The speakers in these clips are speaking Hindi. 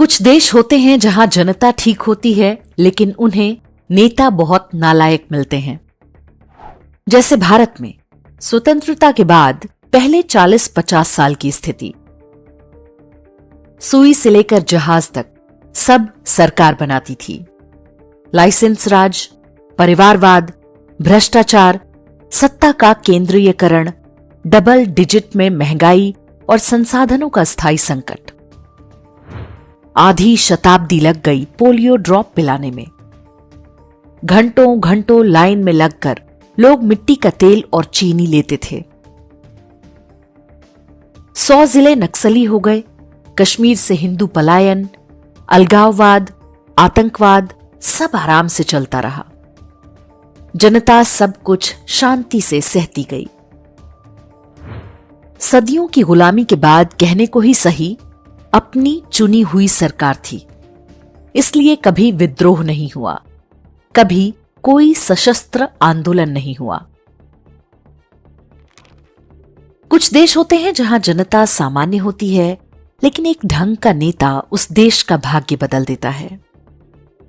कुछ देश होते हैं जहां जनता ठीक होती है, लेकिन उन्हें नेता बहुत नालायक मिलते हैं। जैसे भारत में स्वतंत्रता के बाद पहले 40-50 साल की स्थिति। सुई से लेकर जहाज तक सब सरकार बनाती थी। लाइसेंस राज, परिवारवाद, भ्रष्टाचार, सत्ता का केंद्रीयकरण, डबल डिजिट में महंगाई और संसाधनों का स्थायी संकट। आधी शताब्दी लग गई पोलियो ड्रॉप पिलाने में। घंटों घंटों लाइन में लगकर लोग मिट्टी का तेल और चीनी लेते थे। 100 जिले नक्सली हो गए। कश्मीर से हिंदू पलायन, अलगाववाद, आतंकवाद सब आराम से चलता रहा। जनता सब कुछ शांति से सहती गई। सदियों की गुलामी के बाद कहने को ही सही, अपनी चुनी हुई सरकार थी, इसलिए कभी विद्रोह नहीं हुआ, कभी कोई सशस्त्र आंदोलन नहीं हुआ। कुछ देश होते हैं जहां जनता सामान्य होती है, लेकिन एक ढंग का नेता उस देश का भाग्य बदल देता है।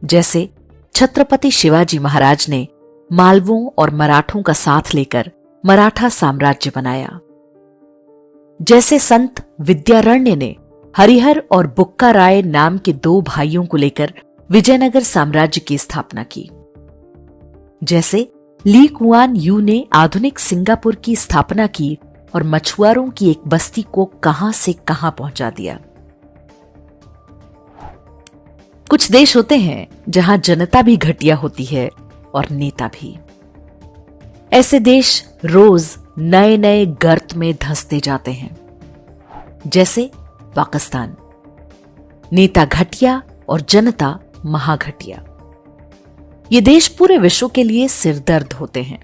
जैसे छत्रपति शिवाजी महाराज ने मालवों और मराठों का साथ लेकर मराठा साम्राज्य बनाया। जैसे संत विद्यारण्य ने हरिहर और बुक्का राय नाम के 2 भाइयों को लेकर विजयनगर साम्राज्य की स्थापना की। जैसे ली कुआन यू ने आधुनिक सिंगापुर की स्थापना की और मछुआरों की एक बस्ती को कहां से कहां पहुंचा दिया। कुछ देश होते हैं जहां जनता भी घटिया होती है और नेता भी। ऐसे देश रोज नए नए गर्त में धंसते जाते हैं। जैसे पाकिस्तान, नेता घटिया और जनता महाघटिया। ये देश पूरे विश्व के लिए सिरदर्द होते हैं।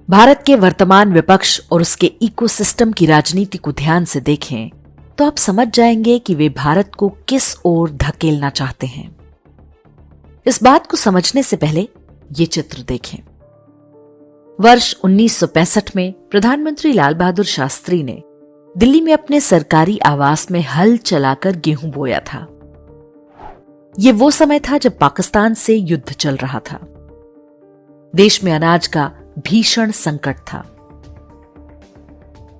भारत के वर्तमान विपक्ष और उसके इकोसिस्टम की राजनीति को ध्यान से देखें तो आप समझ जाएंगे कि वे भारत को किस ओर धकेलना चाहते हैं। इस बात को समझने से पहले ये चित्र देखें। वर्ष 1965 में प्रधानमंत्री लाल बहादुर शास्त्री ने दिल्ली में अपने सरकारी आवास में हल चलाकर गेहूं बोया था। ये वो समय था जब पाकिस्तान से युद्ध चल रहा था। देश में अनाज का भीषण संकट था।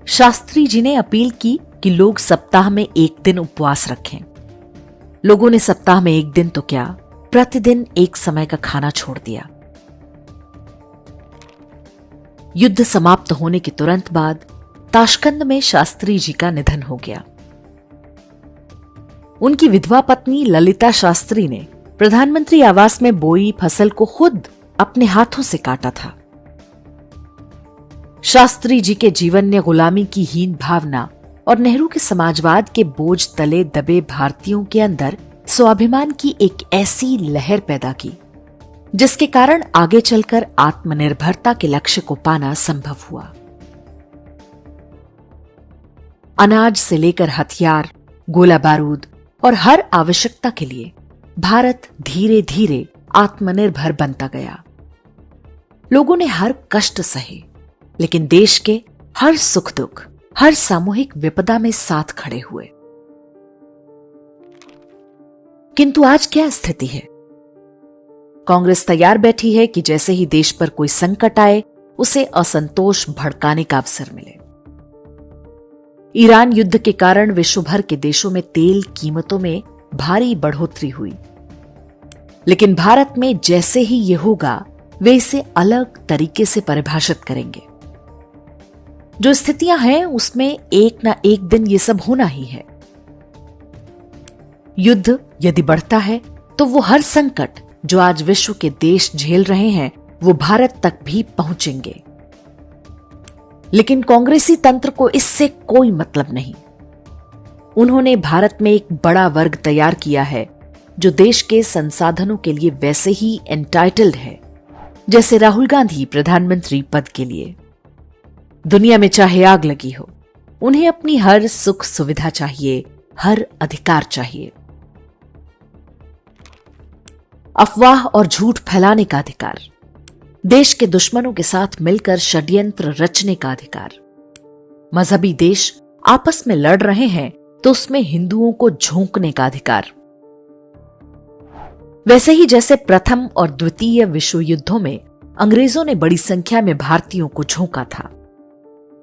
शास्त्री जी ने अपील की कि लोग सप्ताह में 1 दिन उपवास रखें। लोगों ने सप्ताह में 1 दिन तो क्या, प्रतिदिन 1 समय का खाना छोड़ दिया। युद्ध समाप्त होने के तुरंत बाद ताशकंद में शास्त्री जी का निधन हो गया। उनकी विधवा पत्नी ललिता शास्त्री ने प्रधानमंत्री आवास में बोई फसल को खुद अपने हाथों से काटा था। शास्त्री जी के जीवन ने गुलामी की हीन भावना और नेहरू के समाजवाद के बोझ तले दबे भारतीयों के अंदर स्वाभिमान की एक ऐसी लहर पैदा की जिसके कारण आगे चलकर आत्मनिर्भरता के लक्ष्य को पाना संभव हुआ। अनाज से लेकर हथियार, गोला बारूद और हर आवश्यकता के लिए भारत धीरे धीरे आत्मनिर्भर बनता गया। लोगों ने हर कष्ट सहे, लेकिन देश के हर सुख दुख, हर सामूहिक विपदा में साथ खड़े हुए। किंतु आज क्या स्थिति है? कांग्रेस तैयार बैठी है कि जैसे ही देश पर कोई संकट आए उसे असंतोष भड़काने का अवसर मिले। ईरान युद्ध के कारण विश्व भर के देशों में तेल कीमतों में भारी बढ़ोतरी हुई, लेकिन भारत में जैसे ही यह होगा वे इसे अलग तरीके से परिभाषित करेंगे। जो स्थितियां हैं उसमें एक ना एक दिन ये सब होना ही है। युद्ध यदि बढ़ता है तो वो हर संकट जो आज विश्व के देश झेल रहे हैं वो भारत तक भी पहुंचेंगे। लेकिन कांग्रेसी तंत्र को इससे कोई मतलब नहीं। उन्होंने भारत में एक बड़ा वर्ग तैयार किया है जो देश के संसाधनों के लिए वैसे ही एंटाइटल्ड है जैसे राहुल गांधी प्रधानमंत्री पद के लिए। दुनिया में चाहे आग लगी हो, उन्हें अपनी हर सुख सुविधा चाहिए, हर अधिकार चाहिए। अफवाह और झूठ फैलाने का अधिकार, देश के दुश्मनों के साथ मिलकर षड्यंत्र रचने का अधिकार। मजहबी देश आपस में लड़ रहे हैं तो उसमें हिंदुओं को झोंकने का अधिकार। वैसे ही जैसे प्रथम और द्वितीय विश्व युद्धों में अंग्रेजों ने बड़ी संख्या में भारतीयों को झोंका था।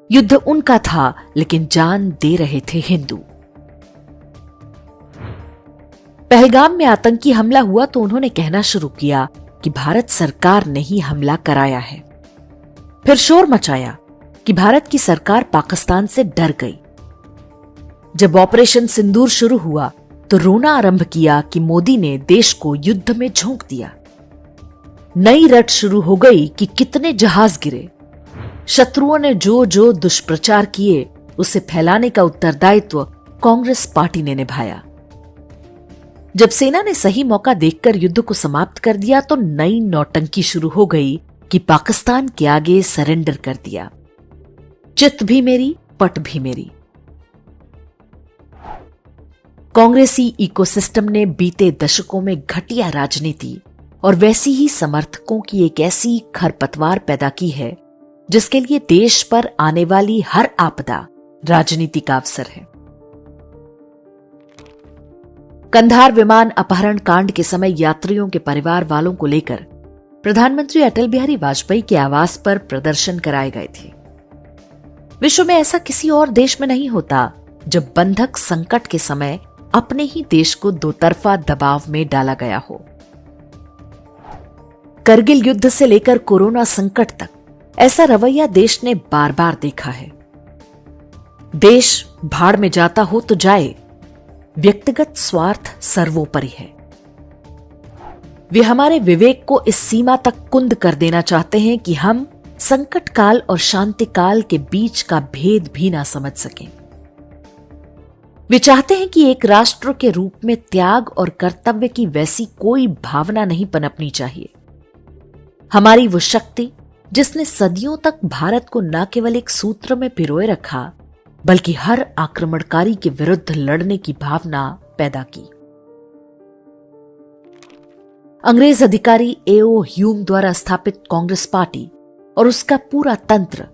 युद्ध उनका था, लेकिन जान दे रहे थे हिंदू। पहलगाम में आतंकी हमला हुआ तो उन्होंने कहना शुरू किया कि भारत सरकार ने ही हमला कराया है। फिर शोर मचाया कि भारत की सरकार पाकिस्तान से डर गई। जब ऑपरेशन सिंदूर शुरू हुआ तो रोना आरंभ किया कि मोदी ने देश को युद्ध में झोंक दिया। नई रट शुरू हो गई कि कितने जहाज गिरे। शत्रुओं ने जो जो दुष्प्रचार किए उसे फैलाने का उत्तरदायित्व कांग्रेस पार्टी ने निभाया। जब सेना ने सही मौका देखकर युद्ध को समाप्त कर दिया तो नई नौटंकी शुरू हो गई कि पाकिस्तान के आगे सरेंडर कर दिया। चित भी मेरी, पट भी मेरी। कांग्रेसी इकोसिस्टम ने बीते दशकों में घटिया राजनीति और वैसी ही समर्थकों की एक ऐसी खरपतवार पैदा की है जिसके लिए देश पर आने वाली हर आपदा राजनीति का अवसर है। कंधार विमान अपहरण कांड के समय यात्रियों के परिवार वालों को लेकर प्रधानमंत्री अटल बिहारी वाजपेयी के आवास पर प्रदर्शन कराए गए थे। विश्व में ऐसा किसी और देश में नहीं होता जब बंधक संकट के समय अपने ही देश को दोतरफा दबाव में डाला गया हो। करगिल युद्ध से लेकर कोरोना संकट तक ऐसा रवैया देश ने बार बार देखा है। देश भाड़ में जाता हो तो जाए, व्यक्तिगत स्वार्थ सर्वोपरि है। वे हमारे विवेक को इस सीमा तक कुंद कर देना चाहते हैं कि हम संकट काल और शांति काल के बीच का भेद भी ना समझ सकें। वे चाहते हैं कि एक राष्ट्र के रूप में त्याग और कर्तव्य की वैसी कोई भावना नहीं पनपनी चाहिए। हमारी वो शक्ति जिसने सदियों तक भारत को न केवल एक सूत्र में पिरोए रखा बल्कि हर आक्रमणकारी के विरुद्ध लड़ने की भावना पैदा की। अंग्रेज अधिकारी एओ ह्यूम द्वारा स्थापित कांग्रेस पार्टी और उसका पूरा तंत्र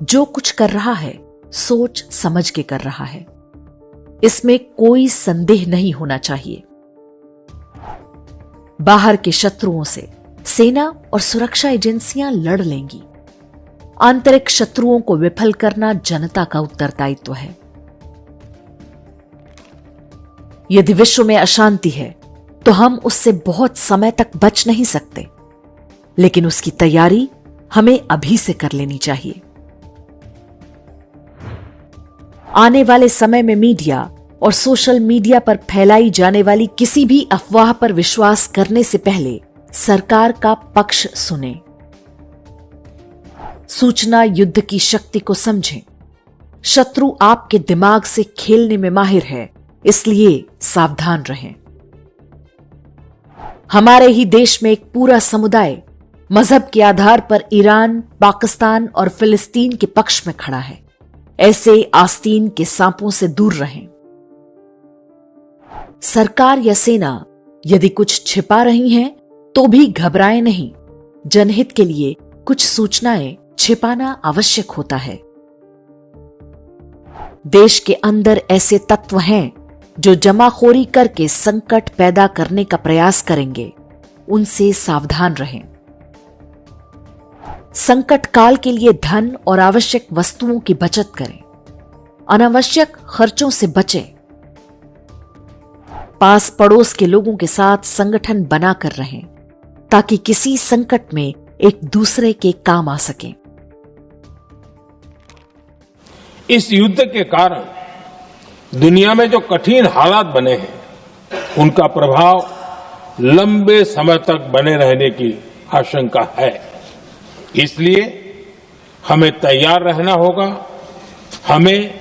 जो कुछ कर रहा है सोच समझ के कर रहा है, इसमें कोई संदेह नहीं होना चाहिए। बाहर के शत्रुओं से सेना और सुरक्षा एजेंसियां लड़ लेंगी। आंतरिक शत्रुओं को विफल करना जनता का उत्तरदायित्व है। यदि विश्व में अशांति है तो हम उससे बहुत समय तक बच नहीं सकते, लेकिन उसकी तैयारी हमें अभी से कर लेनी चाहिए। आने वाले समय में मीडिया और सोशल मीडिया पर फैलाई जाने वाली किसी भी अफवाह पर विश्वास करने से पहले सरकार का पक्ष सुने। सूचना युद्ध की शक्ति को समझें। शत्रु आपके दिमाग से खेलने में माहिर है, इसलिए सावधान रहें। हमारे ही देश में एक पूरा समुदाय मजहब के आधार पर ईरान, पाकिस्तान और फिलिस्तीन के पक्ष में खड़ा है। ऐसे आस्तीन के सांपों से दूर रहें। सरकार या सेना यदि कुछ छिपा रही हैं तो भी घबराएं नहीं। जनहित के लिए कुछ सूचनाएं छिपाना आवश्यक होता है। देश के अंदर ऐसे तत्व हैं जो जमाखोरी करके संकट पैदा करने का प्रयास करेंगे, उनसे सावधान रहें। संकट काल के लिए धन और आवश्यक वस्तुओं की बचत करें। अनावश्यक खर्चों से बचें। पास पड़ोस के लोगों के साथ संगठन बनाकर रहें ताकि किसी संकट में एक दूसरे के काम आ सकें। इस युद्ध के कारण दुनिया में जो कठिन हालात बने हैं उनका प्रभाव लंबे समय तक बने रहने की आशंका है। इसलिए हमें तैयार रहना होगा, हमें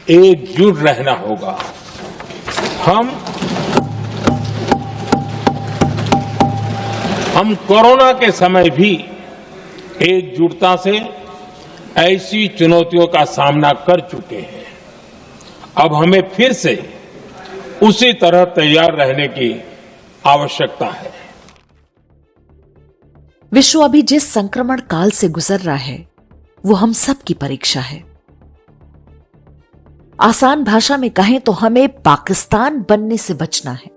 एकजुट रहना होगा। हम कोरोना के समय भी एकजुटता से ऐसी चुनौतियों का सामना कर चुके हैं। अब हमें फिर से उसी तरह तैयार रहने की आवश्यकता है। विश्व अभी जिस संक्रमण काल से गुजर रहा है वो हम सब की परीक्षा है। आसान भाषा में कहें तो हमें पाकिस्तान बनने से बचना है,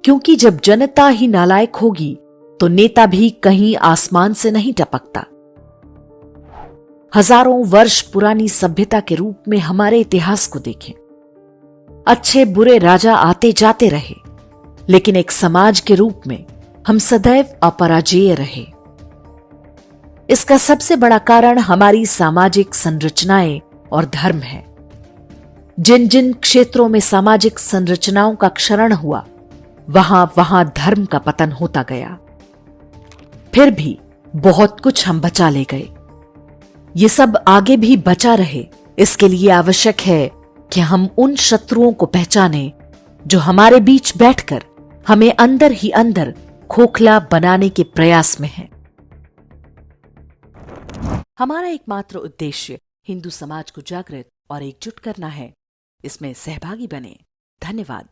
क्योंकि जब जनता ही नालायक होगी तो नेता भी कहीं आसमान से नहीं टपकता। हजारों वर्ष पुरानी सभ्यता के रूप में हमारे इतिहास को देखें। अच्छे बुरे राजा आते जाते रहे, लेकिन एक समाज के रूप में हम सदैव अपराजेय रहे। इसका सबसे बड़ा कारण हमारी सामाजिक संरचनाएं और धर्म है। जिन जिन क्षेत्रों में सामाजिक संरचनाओं का क्षरण हुआ, वहां वहां धर्म का पतन होता गया। फिर भी बहुत कुछ हम बचा ले गए। ये सब आगे भी बचा रहे, इसके लिए आवश्यक है कि हम उन शत्रुओं को पहचानें जो हमारे बीच बैठकर हमें अंदर ही अंदर खोखला बनाने के प्रयास में है। हमारा एकमात्र उद्देश्य हिंदू समाज को जागृत और एकजुट करना है। इसमें सहभागी बने। धन्यवाद।